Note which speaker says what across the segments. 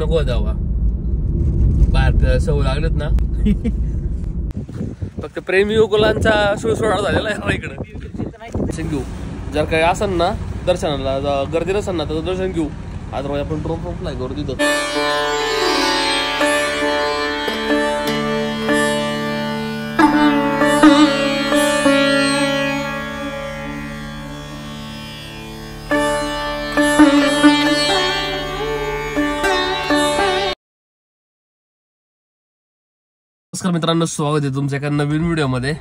Speaker 1: नको जावा बाहेर सवय लागलेत ना. फक्त प्रेमी युगुलांचा सुळसुळा झालेला आहे इकडे. घेऊ जर काही असेल ना दर्शनाला गर्दी नसेल ना तर दर्शन घेऊ. अदरवाईज आपण ड्रोन फ्लाय करू तिथं. नमस्कार मित्रांनो, स्वागत आहे तुमच्या एका नवीन व्हिडिओ मध्ये.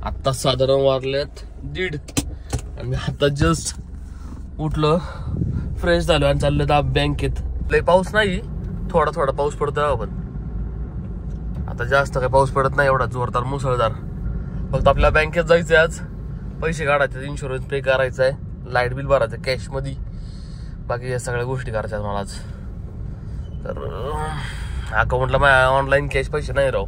Speaker 1: आता साधारण वाजल्यात 1:30 आणि आता जस्ट उठलो, फ्रेश झालो आणि चाललो आता बँकेत. लय पाऊस नाही, थोडा थोडा पाऊस पडतोय. पण आता जास्त काही पाऊस पडत नाही एवढा जोरदार मुसळधार. फक्त आपल्या बँकेत जायचंय आज, पैसे काढायचे, इन्शुरन्स पे करायचा आहे, लाईट बिल भरायचं कॅश मध्ये, बाकी या सगळ्या गोष्टी करायच्या मला आज. तर अकाउंटला माझ्या ऑनलाईन कॅश पैसे नाही राहू,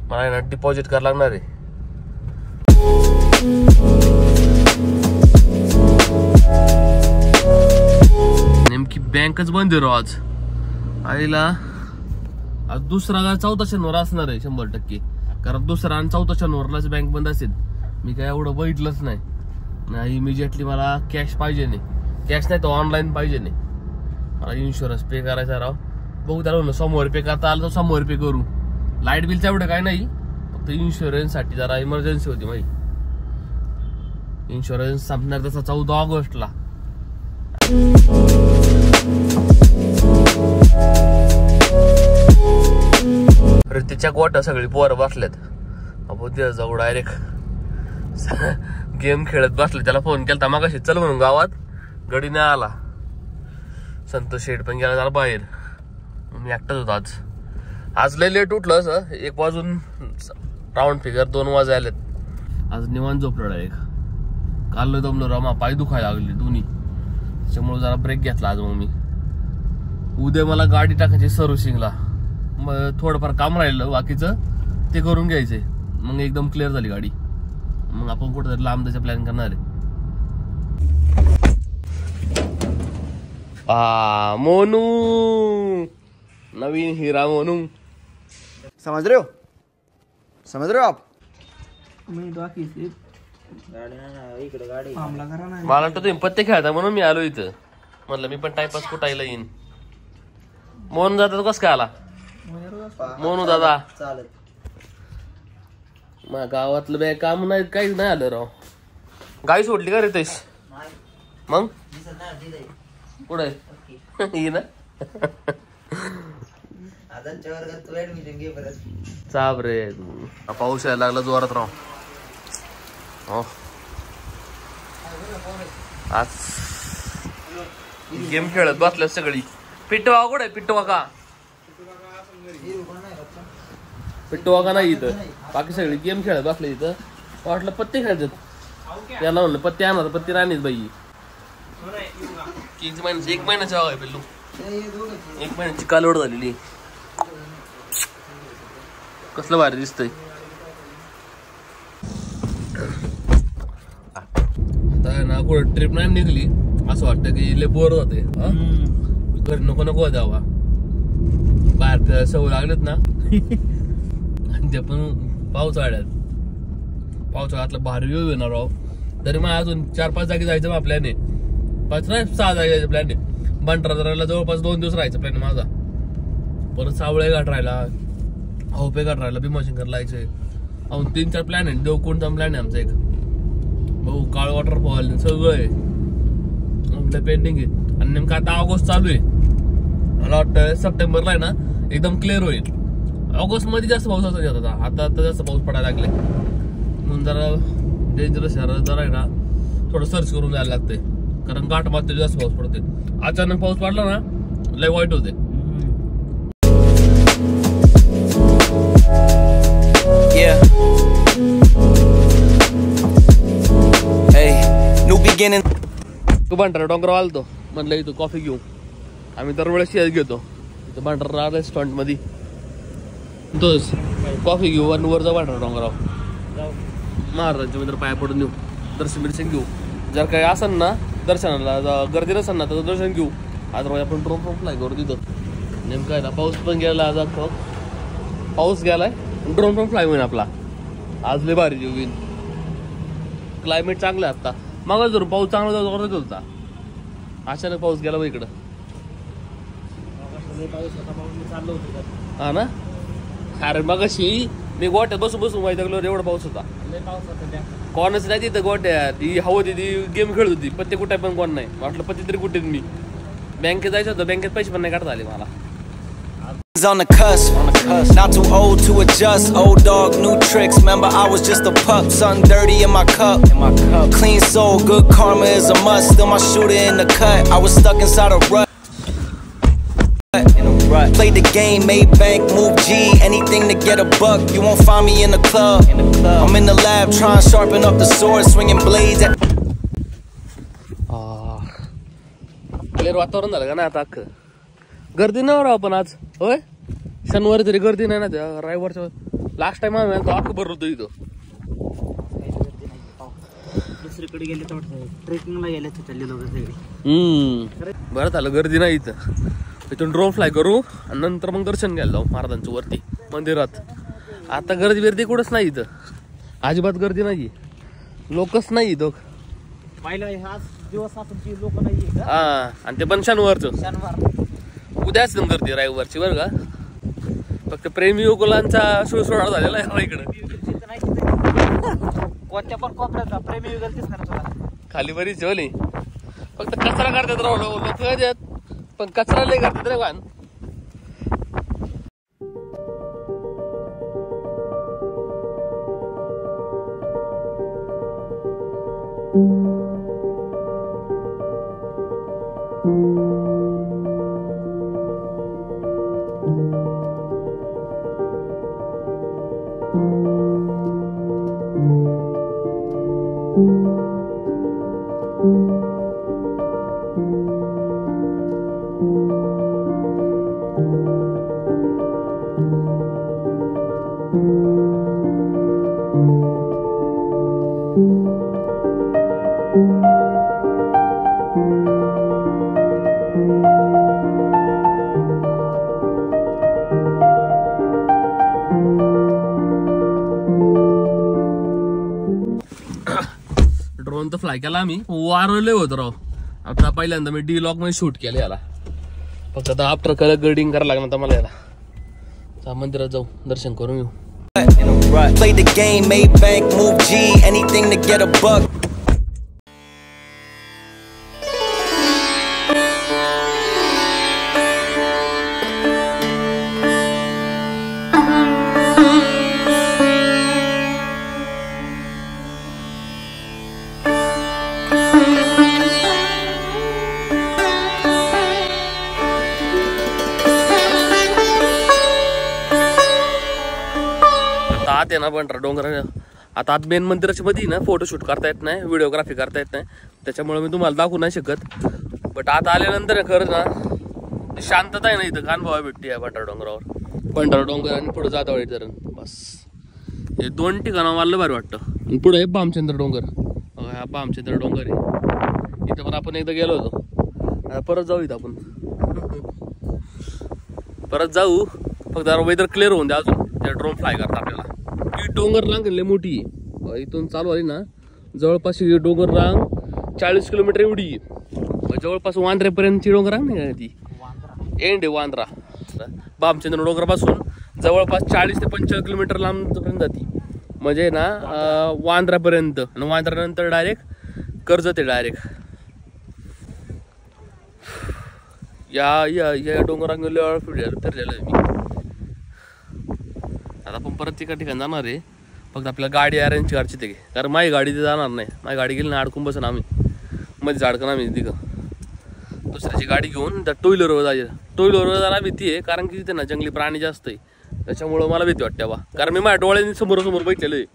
Speaker 1: मला ना डिपॉझिट करायला लागणार आहे. नेमकी बँकच बंद आहे आज. आईला आज दुसरा का चौथा शनिवार असणार आहे 100%. कारण दुसरा आणि चौथा शनिवारलाच बँक बंद असेल. मी काय एवढं बघितलंच नाही. इमिजिएटली मला कॅश पाहिजे नाही, कॅश नाही तर ऑनलाईन पाहिजे नाही. मला इन्शुरन्स पे करायचा राव. बघू त्याला समोर पे करता आलं तर समोर पे करू. लाईट बिलचं एवढं काय नाही, फक्त इन्शुरन्स साठी जरा इमर्जन्सी होती माझी. इन्शुरन्स संपणार तसा 14 ऑगस्टला. तिच्या गोट्या सगळी पोरं बसल्यात. आपण ते जाऊ डायरेक्ट गेम खेळत बसले. त्याला फोन केला मागाशी चल म्हणून गावात, गडी नाही आला. संतोष शेठ पण गेला जरा बाहेर, मी एकटाच होतो आज. आज लय लेट उठलं असं, 1 वाजून राऊंड फिगर 2 वाजायलेत. आज निवांत झोपलो डायरेक्ट. काल लय दमलो रमा, पाय दुखायला लागले दोन्ही, त्याच्यामुळे जरा ब्रेक घेतला आज. मग मी उद्या मला गाडी टाकायची सर्व्हिसिंगला, मग थोडंफार काम राहिलं बाकीचं ते करून घ्यायचंय. मग एकदम क्लिअर झाली गाडी. मग आपण कुठेतरी लांब जायचं प्लॅन करणार आहे. मोनू, नवीन हीरा मोनू.
Speaker 2: समझ रहे हो आप?
Speaker 1: मला वाटतं तुम्ही पत्ते खेळता म्हणून मी आलो इथं. म्हणलं मी पण टाइमपास कुठायला येईन. मोनू दादा कस काय आला? मोनू दादा मग गावातलं बे काम नाही, काहीच नाही आलं राव. गाई सोडली का रे तेस? मग पुढे ये ना. चाप रे, पाऊस यायला लागला जोरात राव. आज गेम खेळत बसल्या सगळी. पिट्टवा कुठे? पिट्टवा का? पिट्टवा का नाही इथं? बाकी सगळी गेम खेळत बसले इथं. वाटलं पत्ते खेळतात, याला म्हणलं पत्ते आणा, पत्ते राणीच बाई. 1 महिन्याची आहे पिल्लू, 1 महिन्याची कालवड झालेली. कसलं भारी दिसतंय. आता ना कुठं ट्रिप नाही निघली असं वाटतं की लय बोर होते. घरी नको जावा, बाहेर सवय लागलेत ना. आणि ते पण पावसाळ्यातलं भारी व्ह्यू येणार राव. तरी मग अजून 4-5 जागी जायचं मग प्लॅन आहे. 5 नाही 6 जागी जायचं प्लॅन आहे. बंटराला जवळपास 2 दिवस राहायचं प्लॅन माझा. परत सावळे घाट राहिला, होपे घाट राहिला, भीमाशंकरला जायचंय. अजून 3-4 प्लॅन आहे. देवकुंडचा प्लॅन आहे आमचा एक. भाऊ काळ वॉटरफॉल सगळं आहे पेंडिंग आहे. आणि नेमकं आता ऑगस्ट चालू आहे. मला वाटतं सप्टेंबरला आहे ना एकदम क्लिअर होईल. ऑगस्ट मध्ये जास्त पाऊस असायचा होता, आता जास्त पाऊस पडायला लागले. म्हणून जरा डेंजरस जरा आहे ना, थोडं सर्च करून जायला लागतंय. कारण गाठ मात्र जास्त पाऊस पडते. अचानक पाऊस पडला ना लय वाईट होते. तू भांडारा डोंगरावर आलतो म्हणलं इथं कॉफी घेऊ. आम्ही दरवेळेस येत घेतो इथं भांडारा रेस्टॉरंट मध्ये. तोच कॉफी घेऊ आणि वर जाऊ भांडारा डोंगरावर. महाराजांच्या मित्र पाया पडून येऊ, दर्शन घेऊ. जर काही असेल ना दर्शनाला गर्दी नसेल ना तर दर्शन घेऊ. आज आपण ड्रोन पण फ्लाय करू तिथं. नेमकं आहे ना पाऊस पण गेला आज. पाऊस गेलाय ड्रोन पण फ्लाय होईल आपला. आज लय भारी होईल. क्लायमेट चांगलं आहे आता. मग जर पाऊस चांगला होता अचानक पाऊस गेला बा इकडं. हा ना. अरे मग अशी मी गोट्यात बसून माहिती एवढा पाऊस होता. कोणच नाही तिथं गोट्यात. ती हवं ती गेम खेळत होती. पत्ते कुठे पण कोण नाही. वाटलं पत्ते तरी कुठे. मी बँकेत जायचं होतं. बँकेत पैसे पण नाही काढता आले मला.
Speaker 3: On the cusp, not too old to adjust. Old dog, new tricks. Remember, I was just a pup. Something dirty in my cup. Clean soul, good karma is a must. Still my shooter in the cut. I was stuck inside a rut. Played the game, made bank, move G. Anything to get a buck. You won't find me in the club. I'm in the lab trying to sharpen up the sword, swinging blades at.
Speaker 1: Clear वातावरण झालं का ना आता. अख्खं गर्दी नाही राव पण आज. होय शनिवारी तरी गर्दी नाही ना. त्या रविवारच्या लास्ट टाइम आम्ही अख्खं भरलो होतो इथं.
Speaker 4: दुसरीकडे गेले तर ट्रेकिंगला गेले चालले लोक सगळे.
Speaker 1: बरं झालं गर्दी नाही इथं. इथून ड्रोन फ्लाय करू आणि नंतर मग दर्शन घ्यायला जाऊ महाराजांच्या वरती मंदिरात. आता गर्दी बिर्दी कुठंच नाही इथं. अजिबात गर्दी नाही. लोकच नाही इथं.
Speaker 4: पाहिलं हा दिवस असून की लोक नाही.
Speaker 1: हा आणि ते पण शनिवारचं.
Speaker 4: शनिवार
Speaker 1: उद्याच गर्दी रविवारची बरं का. फक्त प्रेमी युगुलांचा सुळसुळा झालेला आहे इकडं.
Speaker 4: कोणत्या पण कोपऱ्यात प्रेमी युगल दिसणार तुला.
Speaker 1: खाली बरीच होली. फक्त कचरा करतात राव लोक येतात. पण कचरा लय करतात रे वाहन. ड्रोन तर फ्लाय केला आम्ही. वारले होत राव. आता पहिल्यांदा मी डी लॉक मध्ये शूट केलं याला. फक्त आता आफ्टर कलर ग्रेडिंग करायला लागणार तर मला याला. मंदिरात जाऊ दर्शन करून येऊ.
Speaker 3: Played the game, made bank, move G. Anything to get a buck.
Speaker 1: आत आहे ना पण डोंगर. आता आत मेन मंदिराच्या मध्ये ना फोटोशूट करता येत नाही, व्हिडिओग्राफी करता येत नाही. त्याच्यामुळे मी तुम्हाला दाखवू नाही शकत. बट आता आल्यानंतर खरंच ना शांतता आहे ना इथं. कानभावा भेटते या पंढरा डोंगरावर. पंढरा डोंगर आणि पुढे जातावळी धरण. बस हे दोन ठिकाणं मला भारी वाटतं. आणि पुढे आहे बामचंद्र डोंगर. हा बामचंद्र डोंगर आहे. इथं पण आपण एकदा गेलो होतो. आता परत जाऊ इथं आपण. परत जाऊ. फक्त वेदर क्लिअर होऊन द्या अजून. त्या ड्रोन फ्लाय करता आपल्याला. ही डोंगर रांग लय मोठी. इथून चालू आली ना जवळपास ही डोंगर रांग 40 किलोमीटर एवढी. जवळपास वांद्र्यापर्यंतची डोंगर रांग नाही का ती. एंड आहे वांद्रा. बामचंद्र डोंगरापासून जवळपास 40 ते 45 किलोमीटर लांबपर्यंत जाते. म्हणजे ना वांद्रापर्यंत. आणि वांद्रानंतर डायरेक्ट कर्जत आहे डायरेक्ट. या डोंगर रांगेला फिरलेलं आहे मी. आता आपण परत एका ठिकाणी जाणार आहे. फक्त आपल्याला गाडी अरेंज करायची ते. कारण माझी गाडी ते जाणार नाही. माझी गाडी गेली ना अडकून बसून आम्ही. मध्ये अडकन आम्ही तिथं दुसऱ्याची गाडी घेऊन त्या टू व्हीलरवर जायचं. टू व्हीलरवर जायला भीती आहे कारण की तिथे ना जंगली प्राणी जास्त आहे, त्याच्यामुळं मला भीती वाटते बा. कारण मी माझ्या डोळ्यांनी समोरासमोर बैठलेलो आहे.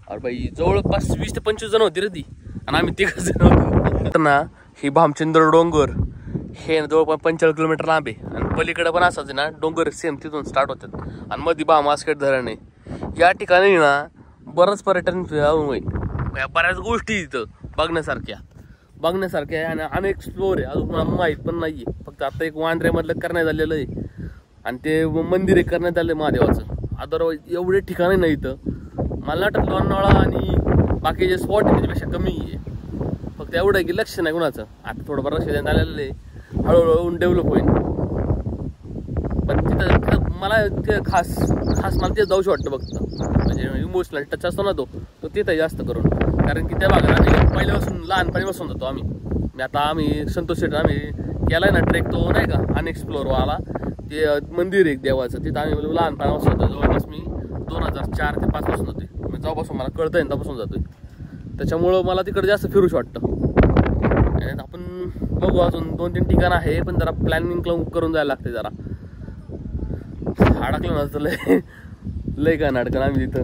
Speaker 1: अरे बाई जवळपास 20 ते 25 जण होती रे ती, आणि आम्ही 3 जण होतो ना. ही भामचंद्र डोंगर हे जवळपास 45 किलोमीटर लांब आहे, आणि पलीकडे पण असाच ना डोंगर सेम तिथून स्टार्ट होतात, आणि मध्ये भामास्केट धरण आहे. या ठिकाणी ना बरंच पर्यटन होईल, बऱ्याच गोष्टी इथं बघण्यासारख्या आहे, आणि अनएक्सप्लोर आहे, अजून मला माहीत पण नाही आहे. फक्त आता एक वांद्र्यामधलं करण्यात आलेलं आहे, आणि ते मंदिर एक करण्यात आलं महादेवाचं. अदरवाईज एवढे ठिकाणी नाही इथं. मला वाटतं लोणावळा आणि बाकीचे स्पॉट आहे त्याच्यापेक्षा कमी आहे. फक्त एवढं आहे की लक्ष नाही कुणाचं. आता थोडंफार लक्ष देण्यात आलेलं आहे, हळूहळू डेव्हलप होईल. पण तिथं मला ते खास मला ते जाऊशी वाटतं फक्त, म्हणजे इमोशनल टच असतो ना तो तिथं जास्त करून. कारण की त्या भागात आम्ही पहिल्यापासून लहानपणीपासून जातो आम्ही संतोष शेठ आम्ही केलाय ना ट्रेक, तो नाही का अनएक्सप्लोरवाला, ते मंदिर एक देवाचं, तिथं आम्ही लहानपणापासून होतो. जवळपास मी 2004 ते 5 पासून होते, जेव्हापासून मला कळतंय तेव्हापासून जातोय. त्याच्यामुळं मला तिकडे जास्त फिरूशी वाटतं. आपण बघू, अजून 2-3 ठिकाण आहे, पण जरा प्लॅनिंग करून जायला लागते. जरा अडकलं ना तर लय का अडकन आम्ही तिथं.